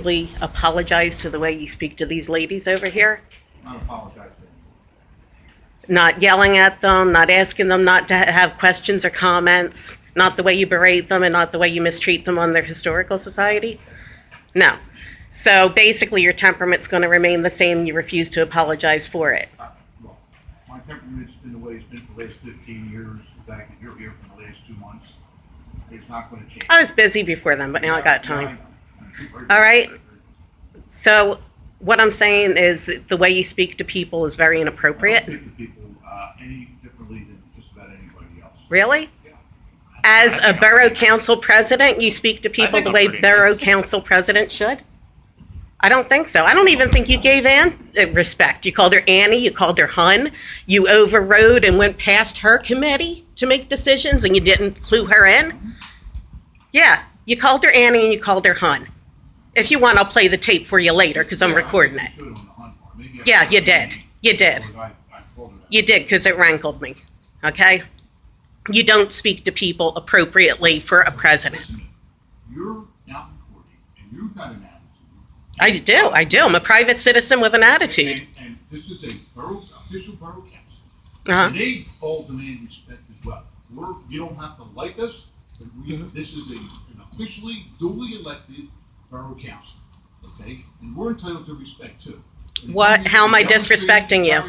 Apologize to the way you speak to these ladies over here? Not apologize. Not yelling at them, not asking them not to have questions or comments, not the way you berate them and not the way you mistreat them on their historical society? No. So basically your temperament's going to remain the same. You refuse to apologize for it. Well, my temperament's been the way it's been for the last 15 years. The fact that you're here for the last 2 months is not going to change. I was busy before then, but now I got time. All right? So what I'm saying is the way you speak to people is very inappropriate. I don't speak to people any differently than just about anybody else. Really? Yeah. As a borough council president, you speak to people the way borough council president should? I don't think so. I don't even think you gave Ann respect. You called her Annie, you called her Hun, you overrode and went past her committee to make decisions and you didn't clue her in. Yeah, you called her Annie and you called her Hun. If you want, I'll play the tape for you later because I'm recording it. Yeah, you did. You did. You did because it rankled me. Okay? You don't speak to people appropriately for a president. You're out recording and you've got an attitude. I do. I'm a private citizen with an attitude. And this is a official borough council. Uh-huh. And they all demand respect as well. You don't have to like us, but this is an officially, duly elected borough council, okay? And we're entitled to respect too. What? How am I disrespecting you?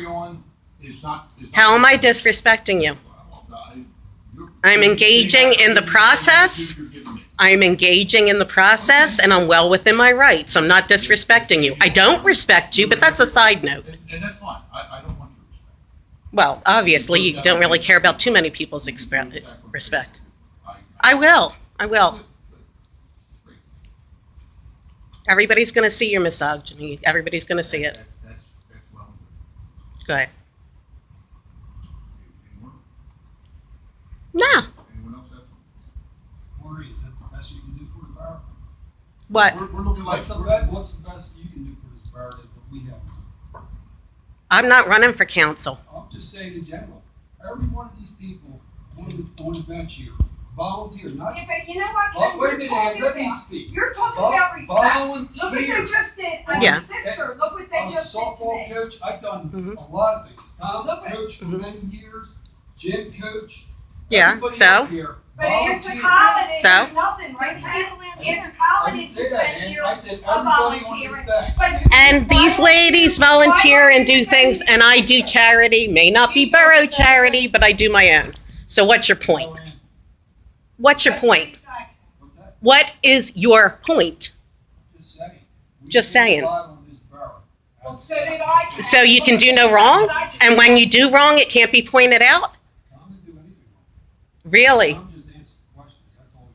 How am I disrespecting you? I'm engaging in the process. I'm engaging in the process, and I'm well within my rights. I'm not disrespecting you. I don't respect you, but that's a side note. And that's fine. I don't want your respect. Well, obviously, you don't really care about too many people's respect. I will. Everybody's going to see your misogyny. Everybody's going to see it. That's well. Go ahead. Anyone? No. Anyone else have something? Corey, is that the best you can do for the borough? What? We're looking like What's the best you can do for this borough that we have? I'm not running for council. I'm just saying in general. Every one of these people on the bench here volunteer, not. Yeah, but you know what? Wait a minute, Ann, let me speak. You're talking about respect. Volunteer. Look what they just did. I'm Yeah. a sister. Look what they I was just a did to softball me. coach. I've done a lot of things. Tom Look at- coach for many years, gym coach. Yeah, Everybody so? up here But it's a volunteers. college. So? There's nothing, right? It's I college. didn't say It's that, been Ann. years I said of everybody on this volunteering. deck. But And these ladies volunteer and do things, and I do charity. May not be borough charity, but I do my own. So what's your point? What's your point? What's that? What is your point? Just saying. We Just do a saying. lot on this borough. Well, so did I. So you can do no wrong? And when you do wrong, it can't be pointed out? Tom didn't do anything wrong. Really? Tom just answered questions. That's all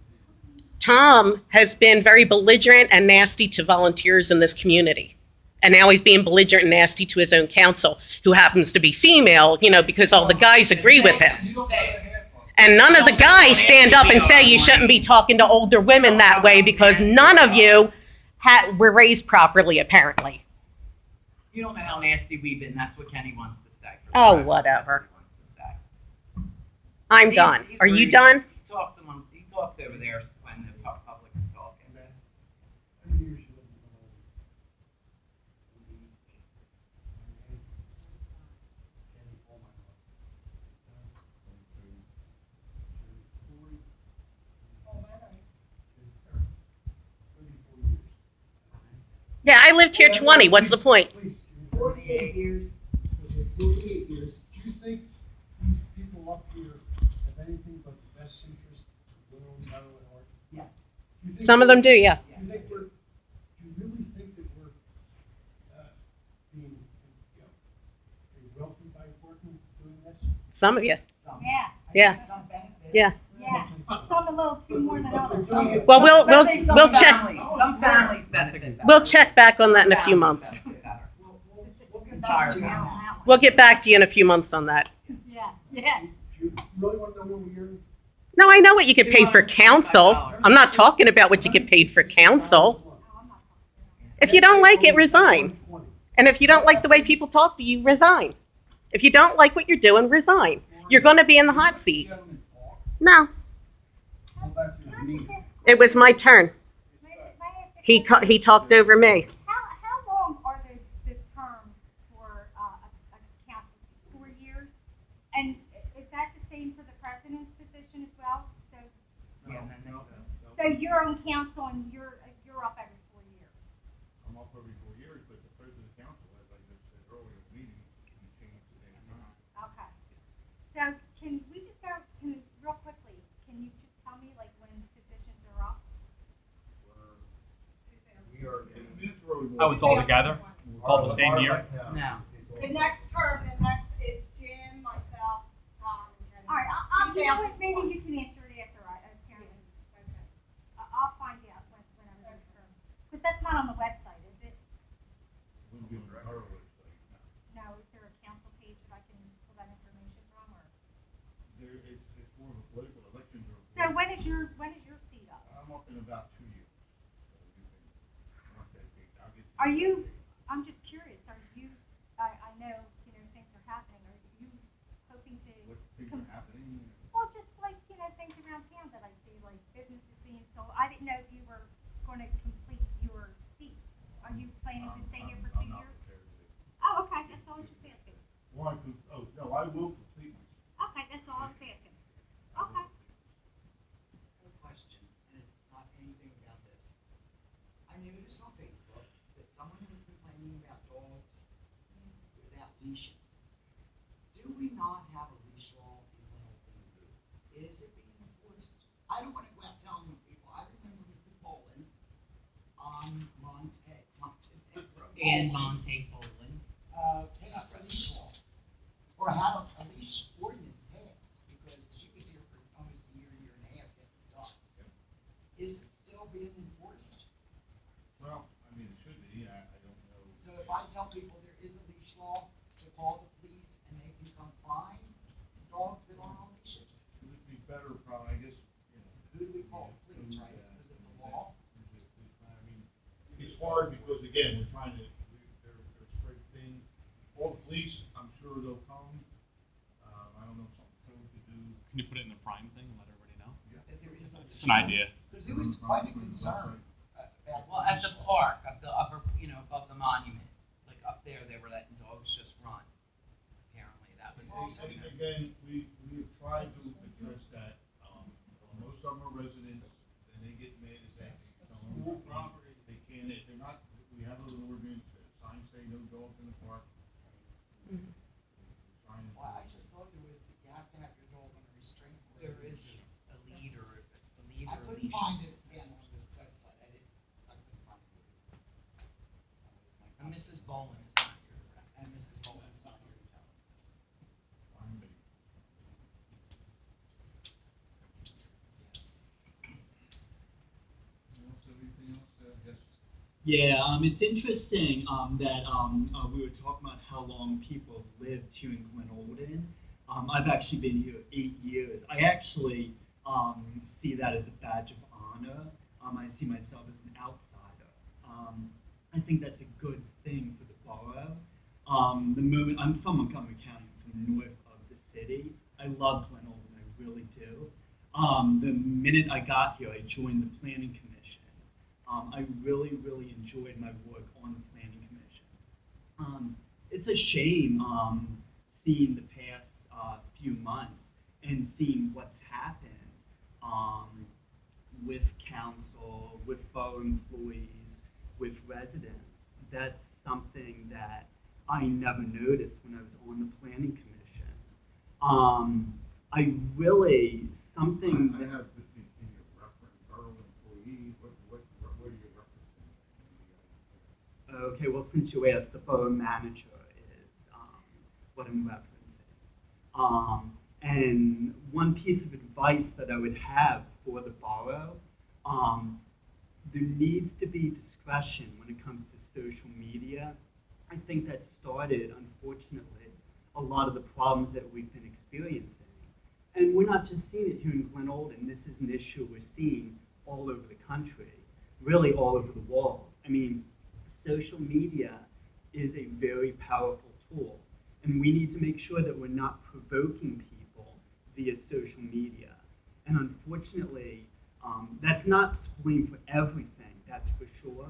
he did. Tom has been very belligerent and nasty to volunteers in this community. And now he's being belligerent and nasty to his own council, who happens to be female, because all the guys agree with him. You don't say it. And none of the guys stand up and say you shouldn't be talking to older women that way because none of you were raised properly, apparently. You don't know how nasty we've been. That's what Kenny wants to say. Oh, whatever. I'm done. Are you done? He talks over there when the public is talking. Yeah, I lived here 20. What's the point? 48 years. 48 years. Do you think these people up here have anything but the best interest of Glenolden Borough at heart? Yeah. Some of them do, yeah. Do you really think that we're being wealthy by working doing this? Some of you. Yeah. Yeah. Yeah. Yeah. Some a little too more than others. Well, we'll check. Some families benefit. We'll check back on that in a few months. We'll get back to you in a few months on that. Yeah. Yeah. Do you really want to know what we're hearing? No, I know what you get paid for council. I'm not talking about what you get paid for council. If you don't like it, resign. And if you don't like the way people talk to you, resign. If you don't like what you're doing, resign. You're going to be in the hot seat. No, Go back to the meeting. it was my turn. He talked over me. How long are the terms for a council? 4 years? And is that the same for the president's position as well? So, Yeah, and then they go. so you're on council and you're up every 4 years. I'm up every 4 years, but the president of the council, as I just said earlier in the meeting, can change at any time. Okay. So real quickly, can you just tell me like when positions are up? We are. Oh, it's all together? All the same year? No. The next term, is Jim, myself, Tom, and Kenny. All right, you know what, maybe you can answer it after Karen. Okay. I'll find out when I'm next term. Because that's not on the website, is it? Wouldn't be on the borough website. No, is there a council page that I can pull that information from, or? It's more of a political elections or. So when is your seat up? I'm up in about 2 years. So you can mark that date. I'll get Are you, I'm just curious, are you, I know, things are happening, are you hoping to? What things are happening? Well, just like, things around town that I see, like businesses being sold. I didn't know if you were going to complete your seat. Are you planning to stay here for 2 I'm not years? prepared to. Oh, okay, that's all I was just asking. Well, no, I will complete my. Okay, that's all I was asking. Okay. A question, and it's not anything about this. I noticed on Facebook that someone was complaining about dogs without leashes. Do we not have a leash law in Glenolden Borough? Is it being enforced? I don't want to go out telling people. I remember Mr. Bolin on Monte Poland. Passed a leash law, or had a leash ordinance passed, because she was here for almost a year and a half getting it done. Is it still being enforced? Well, I mean, it should be. I don't know. So if I tell people there is a leash law, to call the police and they can come find dogs that aren't on leashes? It would be better, probably, I guess, Who do we call? Police, right? Because it's a law. I mean, it's hard because, again, we're trying to, they're spread thin. All the police, I'm sure they'll come. I don't know, something code to do. Can you put it in the prime thing and let everybody know? That there is a It's an idea. Because it was quite a concern about. Well, at the park, up the upper, above the monument, like up there, they were letting dogs just run. Apparently, that was. Again, we have tried to address that. Most of them are residents, and they get mad as that. School property, they can't, they're not, we have an ordinance, signs say no dogs in the park. Well, I just thought there was, you have to have your dog on a restraint. There is a lead or a lead I or a couldn't leash. find it again on the website. I couldn't find it. And Mrs. Bolin is not here. And Mrs. Boland's not here to tell us. Anything else? Yes. Yeah, it's interesting that we were talking about how long people have lived here in Glenolden. I've actually been here 8 years. I actually see that as a badge of honor. I see myself as an outsider. I think that's a good thing for the borough. The moment I'm from Montgomery County, I'm from north of the city. I love Glenolden, I really do. The minute I got here, I joined the Planning Commission. I really, really enjoyed my work on the Planning Commission. It's a shame seeing the past few months and seeing what's happened with council, with borough employees, with residents. That's something that I never noticed when I was on the Planning Commission. I really, something I that... have this in your reference, borough employees, what are you referencing? Okay, well, since you asked, the borough manager is what I'm referencing. And one piece of advice that I would have for the borough, there needs to be discretion when it comes to social media. I think that started, unfortunately, a lot of the problems that we've been experiencing. And we're not just seeing it here in Glenolden. This is an issue we're seeing all over the country, really all over the world. I mean, social media is a very powerful tool, and we need to make sure that we're not provoking people via social media. And unfortunately, that's not to blame for everything, that's for sure.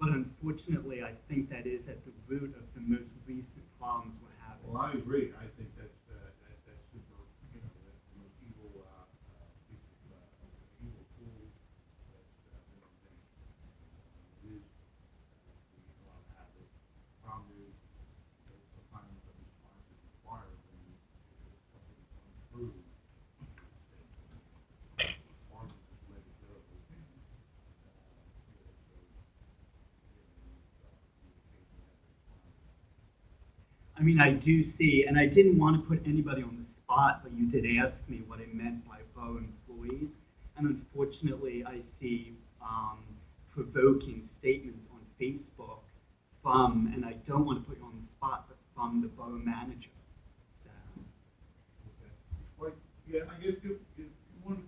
But unfortunately, I think that is at the root of the most recent problems we're having. Well, I agree. I think that's super, that's the most evil, piece of, evil tool that's been invented. It is, we allowed to have it. Problem is, sometimes the response is required when if something's untrue. Hard to just let it go. I mean, I do see, and I didn't want to put anybody on the spot, but you did ask me what I meant by borough employees. And unfortunately, I see provoking statements on Facebook from, and I don't want to put you on the spot, but from the borough manager. Well, yeah, I guess if you want,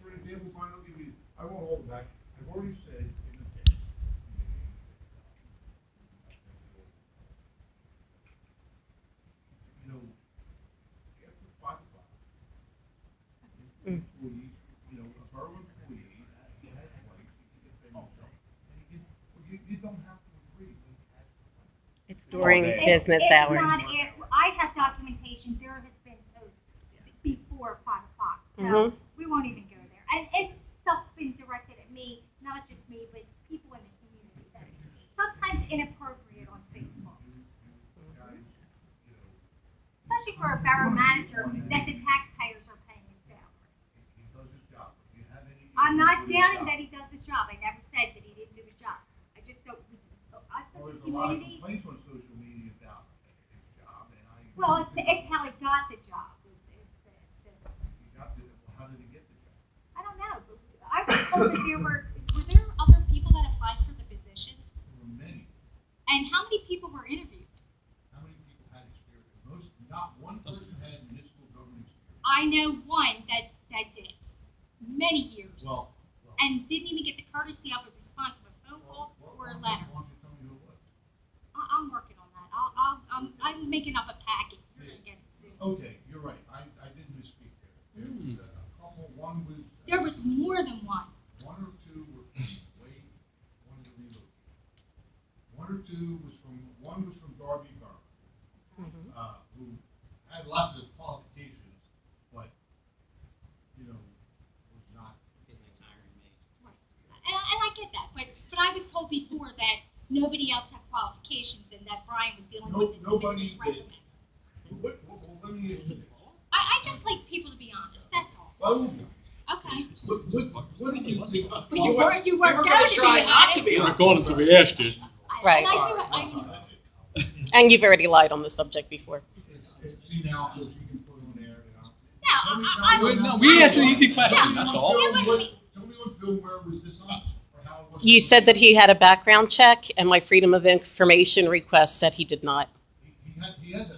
for example, Brian, I'll give you, I won't hold it back. I've already said in the past, after 5 o'clock, employees, a borough employee has rights, you can defend yourself, and you don't have to agree with that. It's during day. business It's hours. not, I have documentation, there has been posts before 5 o'clock, so Mhm. we won't even go there. And it's stuff been directed at me, not just me, but people in the community that sometimes inappropriate on Facebook. Especially for a borough manager that the taxpayers are paying his salary. He does his job. If you have any I'm not issues with his doubting job- that he does his job, I never said that he didn't do his job. I just don't, us as Well, a there's a lot of community, complaints on social media about his job, and I. well, it's how he got the job. He got the, how did he get the job? I don't know, but I was told that Were there other people that applied for the position? There were many. And how many people were interviewed? How many people had experience? Not one person had municipal government experience. I know one that did, many years. Well, And didn't even get the courtesy of a response of a phone call or a letter. Why don't you tell me who it was? I'm working on that. I'm making up a packet. You're gonna get it soon. Okay, you're right. I did misspeak there. There was a couple, one was. There was more than one. One or two were from way, one to relocate. One or two one was from Darby Borough, who had lots of qualifications, but, was not. And I get that, but I was told before that nobody else had qualifications and that Brian was dealing with it. Nobody his resume. Well, let me answer this. I just like people to be honest. That's all. Well, Okay. what did you think? But you weren't going to try not to be You were going until we asked you. Right. And you've already lied on the subject before. See now, if you can put on there, No, We answered easy questions, that's all. Tell me on film where it was dishonest, or how it was. You said that he had a background check, and my Freedom of Information request said he did not. He has a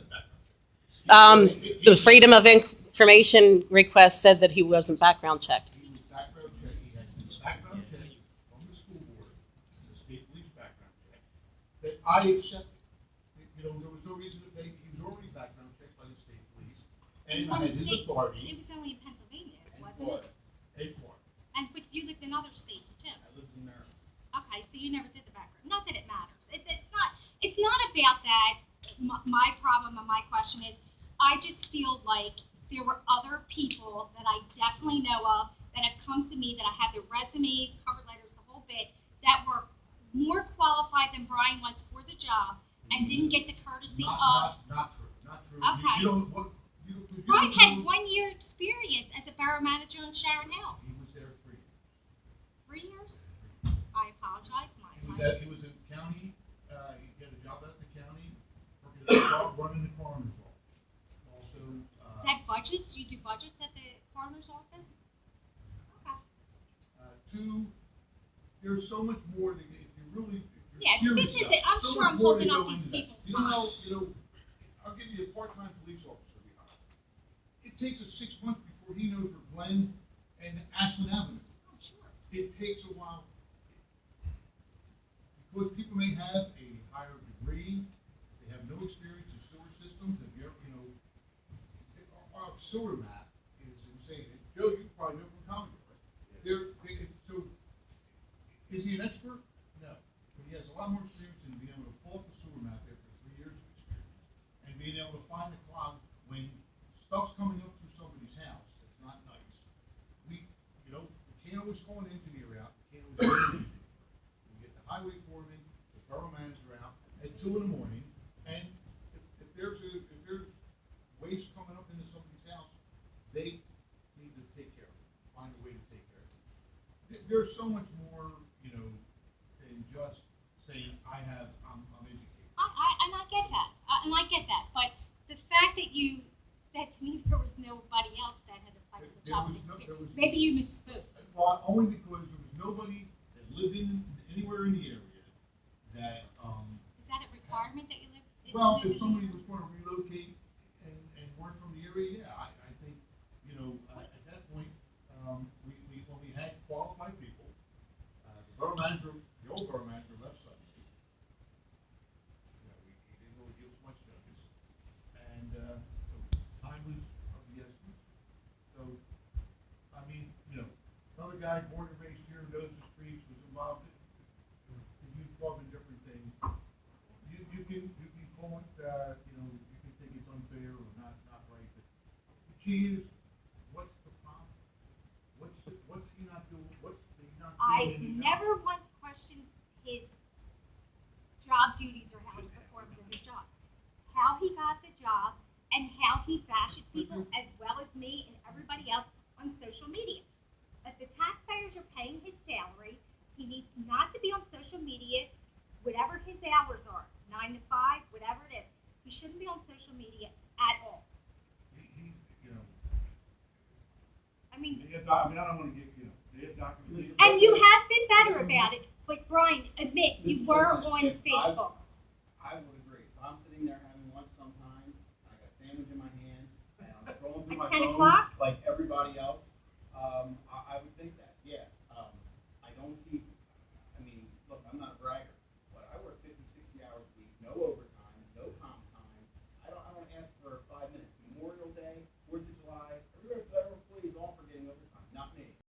background check. The Freedom of Information request said that he wasn't background checked. He was background check, he had his background check from the school board, the state police background check, that I accepted. There was no reason to pay, he was already background checked by the state police, and I had his authority. It was only in Pennsylvania, And wasn't Florida. it? And Florida. But you lived in other states too. I lived in Maryland. Okay, so you never did the background. Not that it matters. It's not about that. My problem and my question is, I just feel like there were other people that I definitely know of that have come to me that I have their resumes, cover letters, the whole bit, that were more qualified than Brian was for the job and didn't get the courtesy of. Not true, not true. Okay. You Brian don't had know- 1 year experience as a borough manager in Sharon Hill. He was there 3 years. 3 years? I apologize. He was in county, he got a job at the county, running the coroner's office. Also, Is that budgets? You do budgets at the coroner's office? Okay. 2, there's so much more that if you really, if Yeah, you're this serious is it. about I'm so sure much I'm more holding to up go these into that. people's I'll give you a part-time police officer we hired. It takes us 6 months before he knows where Glen and Ashland Avenue. Oh, sure. It takes a while. Because people may have a higher degree, they have no experience in sewer systems, if you're, our sewer map is insane. Joe, you probably know from Congress, right? So, Is he an expert? No. But he has a lot more experience in being able to pull up the sewer map after 3 years of experience and being able to find the clog when stuff's coming up through somebody's house that's not nice. We can't always call an engineer out. We can't always call an engineer. We get the highway foreman, the borough manager out at 2 in the morning, and if there's waste coming up into somebody's house, they need to take care of it, find a way to take care of it. There's so much more, than just saying, I'm educated. I get that, and I get that, but the fact that you said to me there was nobody else that had applied for the job, maybe you misspoke. Well, only because there was nobody that lived anywhere in the area that, Is that a requirement that you live? well, if somebody was going to relocate and weren't from the area, yeah, I think, at that point, when we had qualified people, the borough manager, the old borough manager left suddenly. He didn't really give us much notice, and, so time was of the essence. So, another guy born and raised here, knows the streets, was involved in the youth club and different things. You can call it, you can think it's unfair or not right, but the key is, what's the problem? What's he not doing? What's he not doing? I never once questioned his job duties or how he performed in his job. How he got the job and how he bashes people as well as me and everybody else on social media. If the taxpayers are paying his salary, he needs not to be on social media, whatever his hours are, 9 to 5, whatever it is. He shouldn't be on social media at all. I mean, I don't want to get, they have documentation. and you have been better about it, but Brian, admit you were on Facebook. I would agree. If I'm sitting there having lunch sometime, I got a sandwich in my hand, and I'm scrolling through my At 10 phone o'clock? like everybody else, I would think that, yeah.